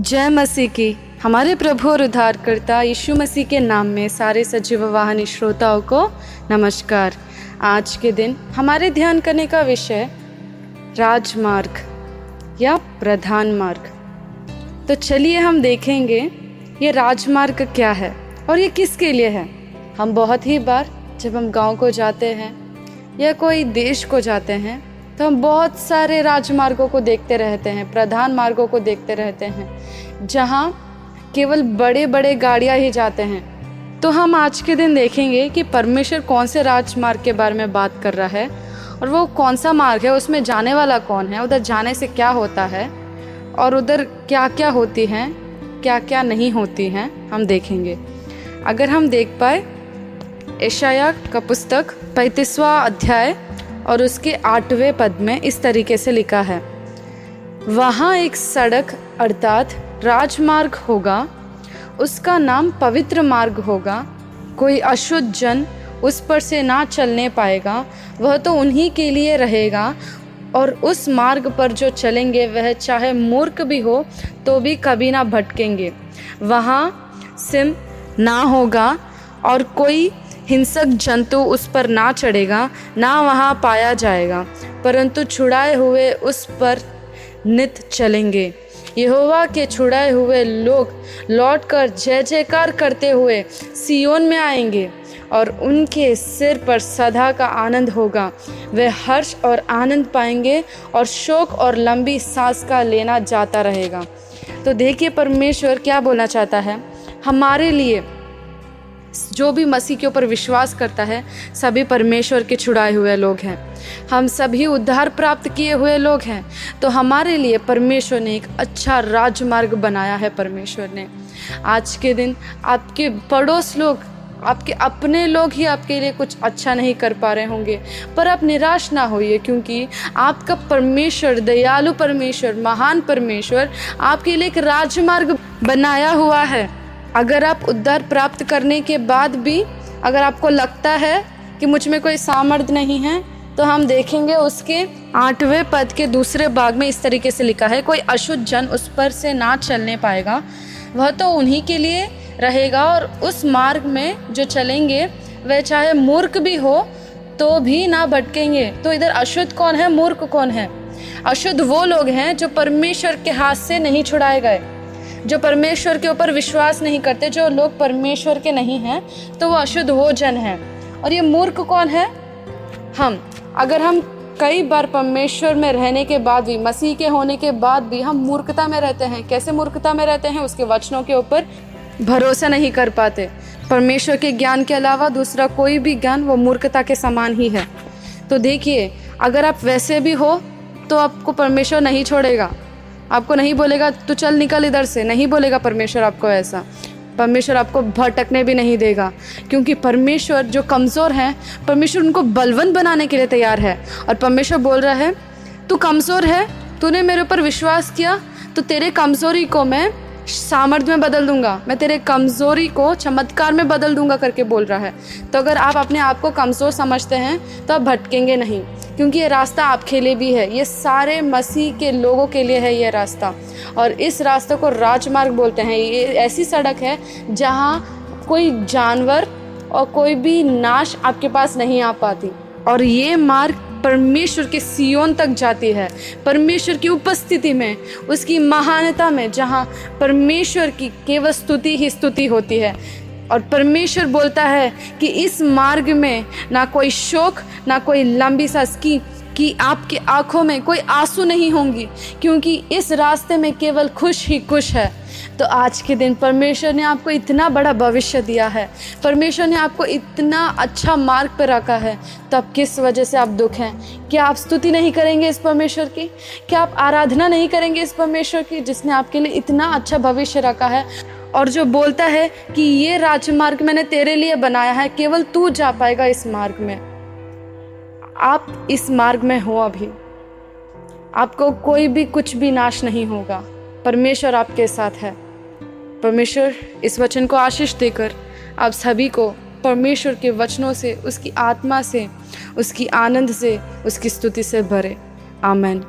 जय मसीह की। हमारे प्रभु और उद्धारकर्ता यीशु मसीह के नाम में सारे सजीव वाहिनी श्रोताओं को नमस्कार। आज के दिन हमारे ध्यान करने का विषय राजमार्ग या प्रधान मार्ग। तो चलिए हम देखेंगे ये राजमार्ग क्या है और ये किसके लिए है। हम बहुत ही बार जब हम गांव को जाते हैं या कोई देश को जाते हैं तो हम बहुत सारे राजमार्गों को देखते रहते हैं, प्रधान मार्गों को देखते रहते हैं जहाँ केवल बड़े बड़े गाड़ियाँ ही जाते हैं। तो हम आज के दिन देखेंगे कि परमेश्वर कौन से राजमार्ग के बारे में बात कर रहा है और वो कौन सा मार्ग है, उसमें जाने वाला कौन है, उधर जाने से क्या होता है और उधर क्या क्या होती हैं, क्या क्या नहीं होती हैं, हम देखेंगे। अगर हम देख पाए यशायाह का पुस्तक 35वां अध्याय और उसके 8वें पद में इस तरीके से लिखा है, वहाँ एक सड़क अर्थात राजमार्ग होगा, उसका नाम पवित्र मार्ग होगा, कोई अशुद्ध जन उस पर से ना चलने पाएगा, वह तो उन्हीं के लिए रहेगा। और उस मार्ग पर जो चलेंगे वह चाहे मूर्ख भी हो तो भी कभी ना भटकेंगे। वहाँ सिम ना होगा और कोई हिंसक जंतु उस पर ना चढ़ेगा, ना वहाँ पाया जाएगा, परंतु छुड़ाए हुए उस पर नित चलेंगे। यहोवा के छुड़ाए हुए लोग लौटकर जय जयकार करते हुए सियोन में आएंगे और उनके सिर पर सदा का आनंद होगा। वे हर्ष और आनंद पाएंगे और शोक और लंबी सांस का लेना जाता रहेगा। तो देखिए परमेश्वर क्या बोलना चाहता है हमारे लिए। जो भी मसीह के ऊपर विश्वास करता है सभी परमेश्वर के छुड़ाए हुए लोग हैं, हम सभी उद्धार प्राप्त किए हुए लोग हैं। तो हमारे लिए परमेश्वर ने एक अच्छा राजमार्ग बनाया है। परमेश्वर ने आज के दिन आपके पड़ोस लोग, आपके अपने लोग ही आपके लिए कुछ अच्छा नहीं कर पा रहे होंगे, पर आप निराश ना होइए, क्योंकि आपका परमेश्वर, दयालु परमेश्वर, महान परमेश्वर आपके लिए एक राजमार्ग बनाया हुआ है। अगर आप उद्धार प्राप्त करने के बाद भी अगर आपको लगता है कि मुझ में कोई सामर्थ्य नहीं है, तो हम देखेंगे उसके 8वें पद के दूसरे भाग में इस तरीके से लिखा है, कोई अशुद्ध जन उस पर से ना चलने पाएगा, वह तो उन्हीं के लिए रहेगा। और उस मार्ग में जो चलेंगे वह चाहे मूर्ख भी हो तो भी ना भटकेंगे। तो इधर अशुद्ध कौन है, मूर्ख कौन है? अशुद्ध वो लोग हैं जो परमेश्वर के हाथ से नहीं छुड़ाए गए, जो परमेश्वर के ऊपर विश्वास नहीं करते। जो लोग परमेश्वर के नहीं हैं तो वो अशुद्ध वो जन है। और ये मूर्ख कौन है? हम। अगर हम कई बार परमेश्वर में रहने के बाद भी, मसीह के होने के बाद भी हम मूर्खता में रहते हैं। कैसे मूर्खता में रहते हैं? उसके वचनों के ऊपर भरोसा नहीं कर पाते। परमेश्वर के ज्ञान के अलावा दूसरा कोई भी ज्ञान वो मूर्खता के समान ही है। तो देखिए, अगर आप वैसे भी हो तो आपको परमेश्वर नहीं छोड़ेगा, आपको नहीं बोलेगा तू चल निकल इधर से, नहीं बोलेगा परमेश्वर आपको ऐसा। परमेश्वर आपको भटकने भी नहीं देगा, क्योंकि परमेश्वर जो कमज़ोर हैं परमेश्वर उनको बलवंत बनाने के लिए तैयार है। और परमेश्वर बोल रहा है तू कमज़ोर है, तूने मेरे ऊपर विश्वास किया, तो तेरे कमज़ोरी को मैं सामर्थ्य में बदल दूंगा, मैं तेरे कमज़ोरी को चमत्कार में बदल दूंगा करके बोल रहा है। तो अगर आप अपने आप को कमज़ोर समझते हैं तो आप भटकेंगे नहीं, क्योंकि ये रास्ता आपके लिए भी है। ये सारे मसीह के लोगों के लिए है ये रास्ता, और इस रास्ते को राजमार्ग बोलते हैं। ये ऐसी सड़क है जहाँ कोई जानवर और कोई भी नाश आपके पास नहीं आ पाती। और ये मार्ग परमेश्वर के सियोन तक जाती है, परमेश्वर की उपस्थिति में, उसकी महानता में, जहाँ परमेश्वर की केवल स्तुति ही स्तुति होती है। और परमेश्वर बोलता है कि इस मार्ग में ना कोई शोक, ना कोई लंबी सांस कि आपकी आंखों में कोई आंसू नहीं होंगी, क्योंकि इस रास्ते में केवल खुश ही खुश है। तो आज के दिन परमेश्वर ने आपको इतना बड़ा भविष्य दिया है, परमेश्वर ने आपको इतना अच्छा मार्ग पर रखा है, तो अब किस वजह से आप दुख हैं? क्या आप स्तुति नहीं करेंगे इस परमेश्वर की? क्या आप आराधना नहीं करेंगे इस परमेश्वर की जिसने आपके लिए इतना अच्छा भविष्य रखा है और जो बोलता है कि ये राजमार्ग मैंने तेरे लिए बनाया है, केवल तू जा पाएगा इस मार्ग में। आप इस मार्ग में हो, अभी आपको कोई भी कुछ भी नाश नहीं होगा, परमेश्वर आपके साथ है। परमेश्वर इस वचन को आशीष देकर आप सभी को परमेश्वर के वचनों से, उसकी आत्मा से, उसकी आनंद से, उसकी स्तुति से भरे। आमीन।